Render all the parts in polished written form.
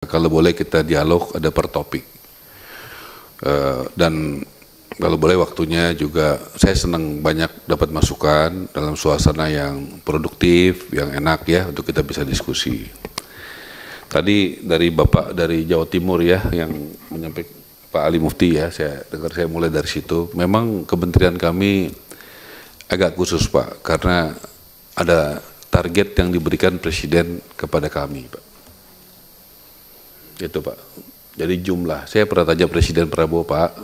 Kalau boleh kita dialog ada per topik. Dan kalau boleh waktunya juga saya senang banyak dapat masukan dalam suasana yang produktif, yang enak ya untuk kita bisa diskusi. Tadi dari Bapak dari Jawa Timur ya yang menyampaikan Pak Ali Mufti ya, saya dengar saya mulai dari situ. Memang kementerian kami agak khusus Pak, karena ada target yang diberikan Presiden kepada kami Pak. Itu Pak. Jadi jumlah, saya pernah tanya Presiden Prabowo Pak,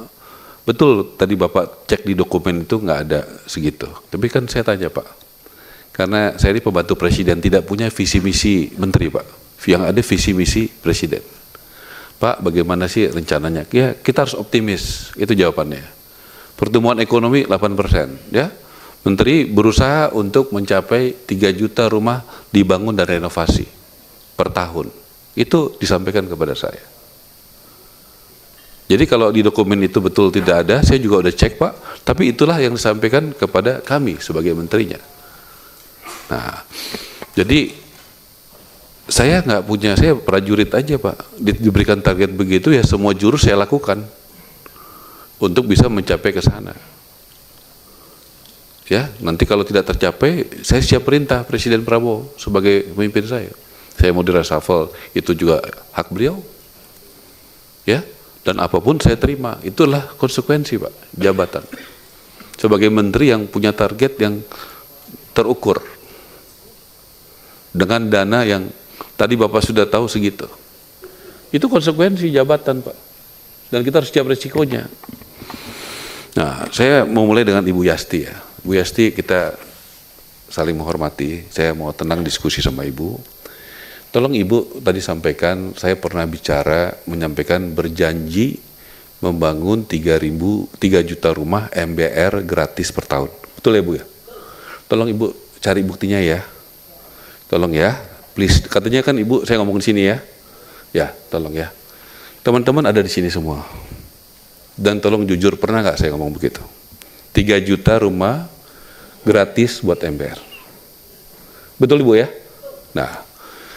betul tadi Bapak cek di dokumen itu nggak ada segitu. Tapi kan saya tanya Pak, karena saya ini pembantu Presiden tidak punya visi misi menteri Pak, yang ada visi misi Presiden. Pak bagaimana sih rencananya? Ya kita harus optimis, itu jawabannya. Pertumbuhan ekonomi 8% ya. Menteri berusaha untuk mencapai 3 juta rumah dibangun dan renovasi per tahun. Itu disampaikan kepada saya. Jadi kalau di dokumen itu betul tidak ada, saya juga udah cek Pak, tapi itulah yang disampaikan kepada kami sebagai menterinya. Nah, jadi saya nggak punya, saya prajurit aja Pak, diberikan target begitu ya semua jurus saya lakukan untuk bisa mencapai ke sana. Ya, nanti kalau tidak tercapai, saya siap perintah Presiden Prabowo sebagai pemimpin saya. Saya mau di-reshuffle, itu juga hak beliau. Ya, dan apapun saya terima. Itulah konsekuensi Pak, jabatan. Sebagai menteri yang punya target yang terukur. Dengan dana yang tadi Bapak sudah tahu segitu. Itu konsekuensi jabatan Pak. Dan kita harus siap resikonya. Nah, saya mau mulai dengan Ibu Yasti ya. Bu Yasti, kita saling menghormati. Saya mau tenang diskusi sama Ibu. Tolong Ibu tadi sampaikan, saya pernah bicara menyampaikan berjanji membangun 3 juta rumah MBR gratis per tahun. Betul ya Bu ya? Tolong Ibu cari buktinya ya. Tolong ya, please. Katanya kan Ibu saya ngomong di sini ya. Ya, tolong ya. Teman-teman ada di sini semua. Dan tolong jujur, pernah nggak saya ngomong begitu? 3 juta rumah gratis buat MBR. Betul Ibu ya? Nah,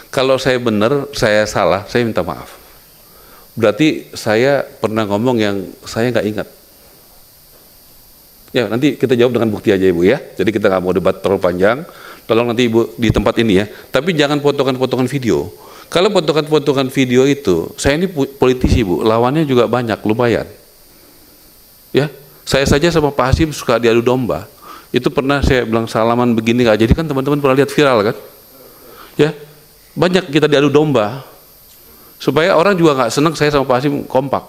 kalau saya benar, saya salah, saya minta maaf. Berarti saya pernah ngomong yang saya nggak ingat. Ya, nanti kita jawab dengan bukti aja Ibu ya. Jadi kita nggak mau debat terlalu panjang. Tolong nanti Ibu di tempat ini ya. Tapi jangan potongan-potongan video. Kalau potongan-potongan video itu, saya ini politisi Bu, lawannya juga banyak, lumayan. Ya, saya saja sama Pak Hasim suka diadu domba. Itu pernah saya bilang salaman begini nggak jadi, kan teman-teman pernah lihat viral kan? Ya, banyak kita diadu domba. Supaya orang juga nggak senang saya sama Pak Hasim kompak.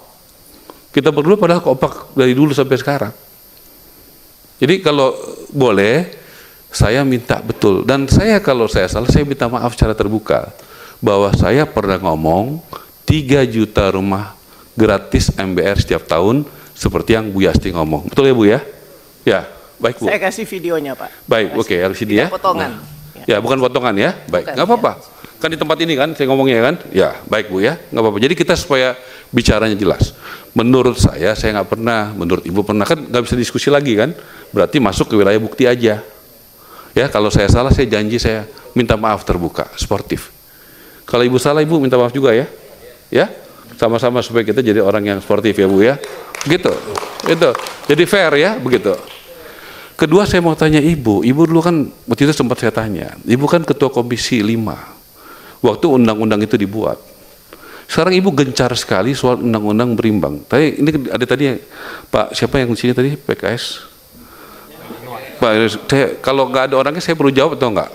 Kita berdua padahal kompak dari dulu sampai sekarang. Jadi kalau boleh, saya minta betul. Dan saya kalau saya salah, saya minta maaf secara terbuka. Bahwa saya pernah ngomong 3 juta rumah gratis MBR setiap tahun, seperti yang Bu Yasti ngomong. Betul ya Bu ya? Ya, baik Bu. Saya kasih videonya Pak. Baik, oke, LCD ya. Potongan. Nah, ya, bukan potongan ya. Baik, nggak apa-apa. Kan di tempat ini kan, saya ngomongnya kan. Ya, baik Bu ya, nggak apa-apa. Jadi kita supaya bicaranya jelas. Menurut saya nggak pernah. Menurut Ibu pernah, kan nggak bisa diskusi lagi kan. Berarti masuk ke wilayah bukti aja. Ya, kalau saya salah, saya janji saya minta maaf terbuka, sportif. Kalau Ibu salah, Ibu minta maaf juga ya. Ya, sama-sama supaya kita jadi orang yang sportif ya Bu ya. Gitu, itu. Jadi fair ya, begitu. Kedua saya mau tanya Ibu dulu kan waktu itu sempat saya tanya, Ibu kan ketua komisi 5, waktu undang-undang itu dibuat. Sekarang Ibu gencar sekali soal undang-undang berimbang. Tadi ini ada tadi Pak siapa yang di sini tadi PKS? Pak, saya, kalau nggak ada orangnya saya perlu jawab atau enggak?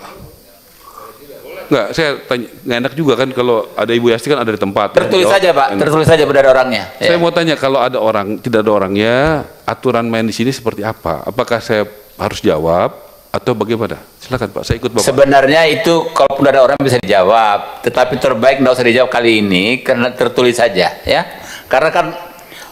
Enggak, saya tanya, nggak enak juga kan kalau ada Ibu Yasti kan ada di tempat. Tertulis saja Pak, tertulis saja benar orangnya. Saya mau tanya kalau ada orang, tidak ada orangnya, aturan main di sini seperti apa? Apakah saya harus jawab atau bagaimana? Silakan Pak, saya ikut Bapak. Sebenarnya itu kalaupun ada orang bisa dijawab, tetapi terbaik nggak usah dijawab kali ini karena tertulis saja ya. Karena kan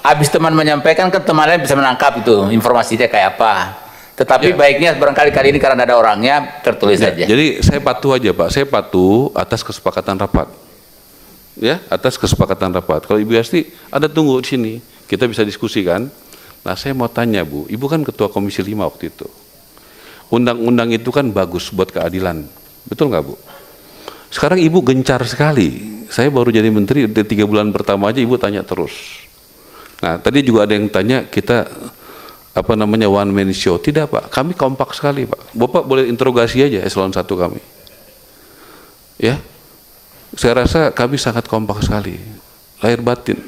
habis teman menyampaikan kan teman lain bisa menangkap itu informasinya kayak apa. Tetapi baiknya barangkali kali ini karena ada orangnya tertulis saja. Jadi saya patuh aja Pak, saya patuh atas kesepakatan rapat. Ya, atas kesepakatan rapat. Kalau Ibu Yasti ada tunggu di sini, kita bisa diskusi kan. Nah saya mau tanya Bu, Ibu kan ketua komisi 5 waktu itu. Undang-undang itu kan bagus buat keadilan, betul nggak Bu? Sekarang Ibu gencar sekali Saya baru jadi menteri, di 3 bulan pertama aja Ibu tanya terus. Nah, tadi juga ada yang tanya kita one man show. Tidak Pak, kami kompak sekali Pak. Bapak boleh interogasi aja eselon 1 kami. Ya, saya rasa kami sangat kompak sekali, lahir batin.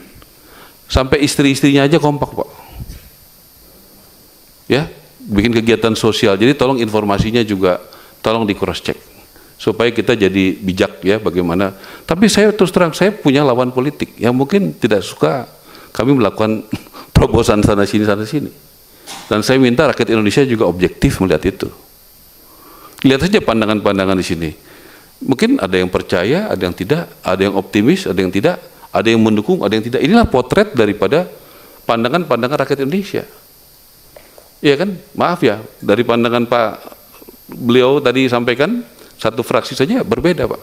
Sampai istri-istrinya aja kompak Pak. Ya, bikin kegiatan sosial. Jadi tolong informasinya juga tolong di cross check supaya kita jadi bijak ya bagaimana. Tapi saya terus terang, saya punya lawan politik yang mungkin tidak suka kami melakukan terobosan sana sini. Dan saya minta rakyat Indonesia juga objektif melihat itu. Lihat saja pandangan-pandangan di sini. Mungkin ada yang percaya, ada yang tidak, ada yang optimis, ada yang tidak, ada yang mendukung, ada yang tidak. Inilah potret daripada pandangan-pandangan rakyat Indonesia. Iya kan? Maaf ya, dari pandangan Pak beliau tadi sampaikan, satu fraksi saja berbeda Pak.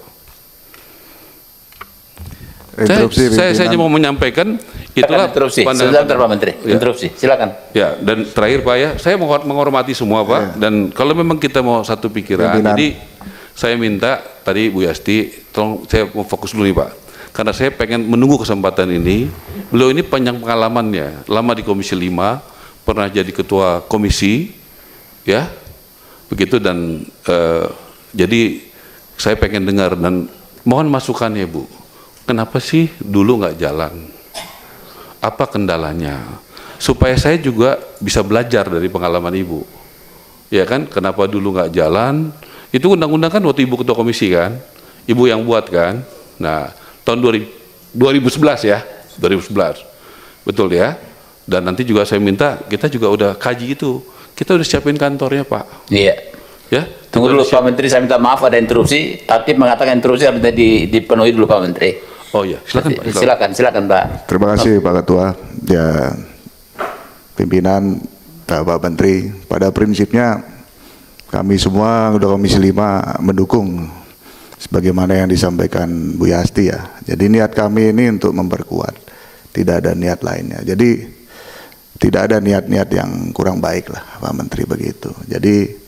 Saya hanya mau menyampaikan itulah pandangan Pak Menteri. Ya. Interupsi, silakan. Ya, dan terakhir Pak ya, saya menghormati semua Pak, ya. Dan kalau memang kita mau satu pikiran, jadi saya minta tadi Bu Yasti, tolong saya mau fokus dulu nih Pak, karena saya pengen menunggu kesempatan ini. Beliau ini panjang pengalamannya, lama di Komisi 5, pernah jadi ketua komisi, ya, begitu dan jadi saya pengen dengar dan mohon masukannya Bu. Kenapa sih dulu nggak jalan? Apa kendalanya? Supaya saya juga bisa belajar dari pengalaman Ibu. Ya kan? Kenapa dulu nggak jalan? Itu undang-undang kan waktu Ibu ketua komisi kan? Ibu yang buat kan? Nah, tahun 2011 ya, 2011. Betul ya? Dan nanti juga saya minta, kita juga udah kaji itu. Kita udah siapin kantornya Pak. Iya. Ya, tunggu dulu Pak Menteri, saya minta maaf ada interupsi. Tatip mengatakan interupsi harus dipenuhi dulu Pak Menteri. Oh iya, silakan Pak. Silakan Pak. Terima kasih Pak Ketua. Ya, pimpinan Pak Menteri, pada prinsipnya kami semua udah Komisi 5 mendukung sebagaimana yang disampaikan Bu Yasti ya. Jadi niat kami ini untuk memperkuat, tidak ada niat lainnya. Jadi tidak ada niat-niat yang kurang baik lah Pak Menteri begitu. Jadi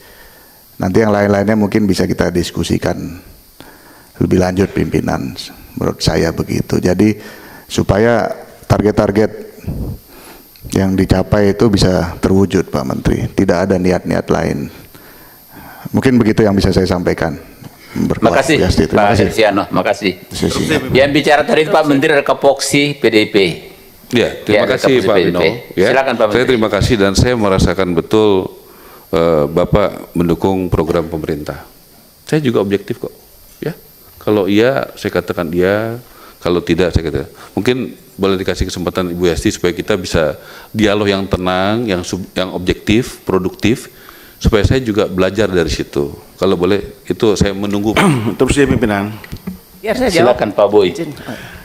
nanti yang lain-lainnya mungkin bisa kita diskusikan lebih lanjut pimpinan, menurut saya begitu. Jadi supaya target-target yang dicapai itu bisa terwujud Pak Menteri, tidak ada niat-niat lain. Mungkin begitu yang bisa saya sampaikan. Terima kasih Pak Siano, makasih. Yang bicara tadi Pak Menteri Kapoksi PDIP. Ya, terima kasih Pak Dino. Ya, silakan Pak Menteri. Saya terima kasih dan saya merasakan betul Bapak mendukung program pemerintah. Saya juga objektif kok. Ya, kalau iya saya katakan iya, kalau tidak saya katakan. Mungkin boleh dikasih kesempatan Ibu Yasti supaya kita bisa dialog yang tenang, yang objektif, produktif, supaya saya juga belajar dari situ. Kalau boleh, itu saya menunggu. Terus ya pimpinan. Biar saya silakan Pak Boy.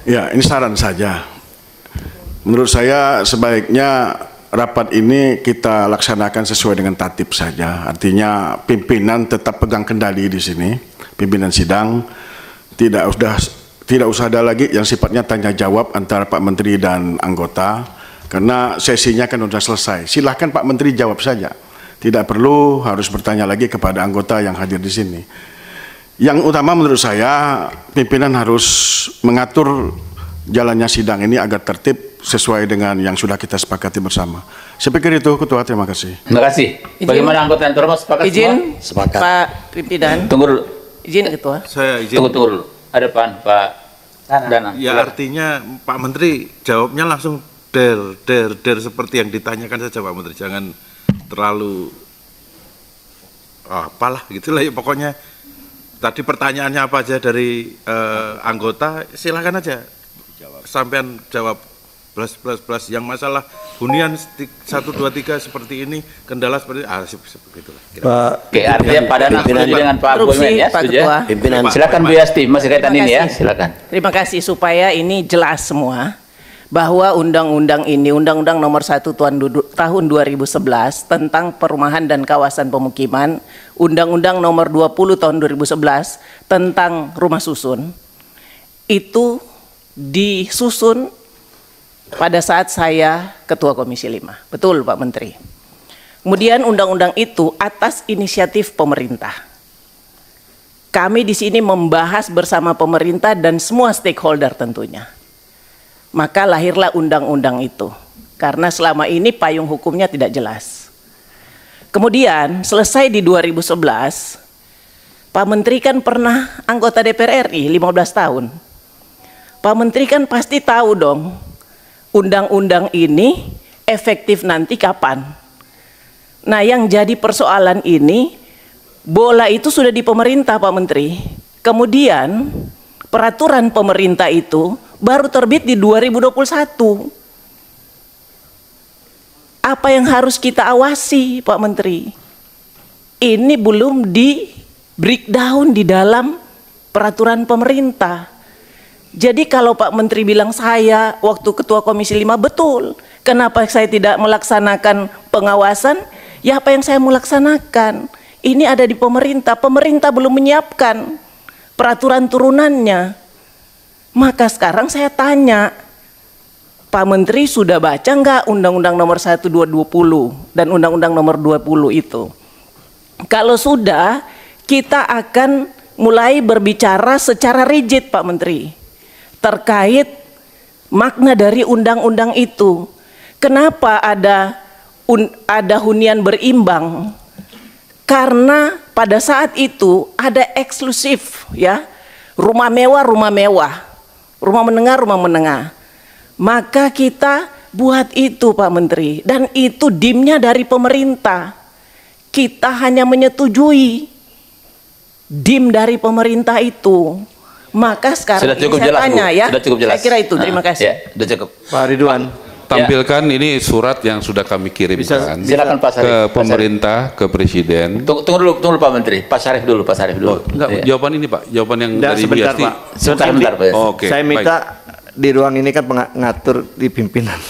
Ya, ini saran saja. Menurut saya sebaiknya rapat ini kita laksanakan sesuai dengan tatip saja. Artinya pimpinan tetap pegang kendali di sini, pimpinan sidang tidak usah ada lagi yang sifatnya tanya jawab antara Pak Menteri dan anggota, karena sesinya kan sudah selesai. Silahkan Pak Menteri jawab saja. Tidak perlu harus bertanya lagi kepada anggota yang hadir di sini. Yang utama menurut saya pimpinan harus mengatur jalannya sidang ini agar tertib sesuai dengan yang sudah kita sepakati bersama. Saya pikir itu Ketua, terima kasih. Terima kasih. Bagaimana anggota yang terhormat sepakat izin, semua? Sepakat. Pak Pimpinan. Tunggu dulu. Izin Ketua. Saya izin. Tunggu dulu. Ada Pak Danang. Ya artinya Pak Menteri jawabnya langsung der seperti yang ditanyakan saja Pak Menteri. Jangan terlalu apalah gitulah ya pokoknya. Tadi pertanyaannya apa aja dari anggota, silakan aja. Sampean jawab plus yang masalah hunian 1, 2, 3 seperti ini, kendala seperti seperti itulah. Oke, artinya Pak Danang setuju dengan Pak Boymen ya, Pak Ketua. Pimpinan. Silakan Bu Yasti, masih kaitan ini ya, silakan. Terima kasih supaya ini jelas semua bahwa undang-undang ini, Undang-Undang Nomor 1 Tahun 2011 tentang Perumahan dan Kawasan Pemukiman, Undang-Undang Nomor 20 Tahun 2011 tentang Rumah Susun, itu disusun pada saat saya Ketua Komisi 5. Betul Pak Menteri. Kemudian undang-undang itu atas inisiatif pemerintah. kami di sini membahas bersama pemerintah dan semua stakeholder tentunya. Maka lahirlah undang-undang itu. Karena selama ini payung hukumnya tidak jelas. Kemudian selesai di 2011, Pak Menteri kan pernah anggota DPR RI 15 tahun. Pak Menteri kan pasti tahu dong, undang-undang ini efektif nanti kapan. Nah, yang jadi persoalan ini, bola itu sudah di pemerintah, Pak Menteri. Kemudian peraturan pemerintah itu baru terbit di 2021. Apa yang harus kita awasi, Pak Menteri? Ini belum di breakdown di dalam peraturan pemerintah. Jadi kalau Pak Menteri bilang saya waktu Ketua Komisi 5 betul, kenapa saya tidak melaksanakan pengawasan? Ya apa yang saya mau laksanakan? Ini ada di pemerintah, pemerintah belum menyiapkan peraturan turunannya. Maka sekarang saya tanya, Pak Menteri sudah baca nggak Undang-Undang Nomor 1 2020 dan Undang-Undang Nomor 20 itu? Kalau sudah, kita akan mulai berbicara secara rigid, Pak Menteri, terkait makna dari undang-undang itu. Kenapa ada hunian berimbang? Karena pada saat itu ada eksklusif, ya, rumah mewah, rumah menengah. Maka kita buat itu, Pak Menteri, dan itu dimnya dari pemerintah. Kita hanya menyetujui dim dari pemerintah itu. Maka sekarang Sudah cukup saya jelas, tanya, Bu. ya. Sudah cukup jelas. Saya kira itu. Terima kasih. Ya, sudah cukup. Pak Ridwan. Tampilkan ini surat yang sudah kami kirimkan Silakan Pak Sarif. ke pemerintah, ke Presiden. Tunggu dulu Pak Menteri. Pak Sarif dulu. Enggak, Iya. jawaban ini Pak, jawaban yang Nggak, dari Bu sebentar, Yasti. Pak. Sebentar Pak. Oke, Saya baik. minta di ruang ini kan ngatur di pimpinan.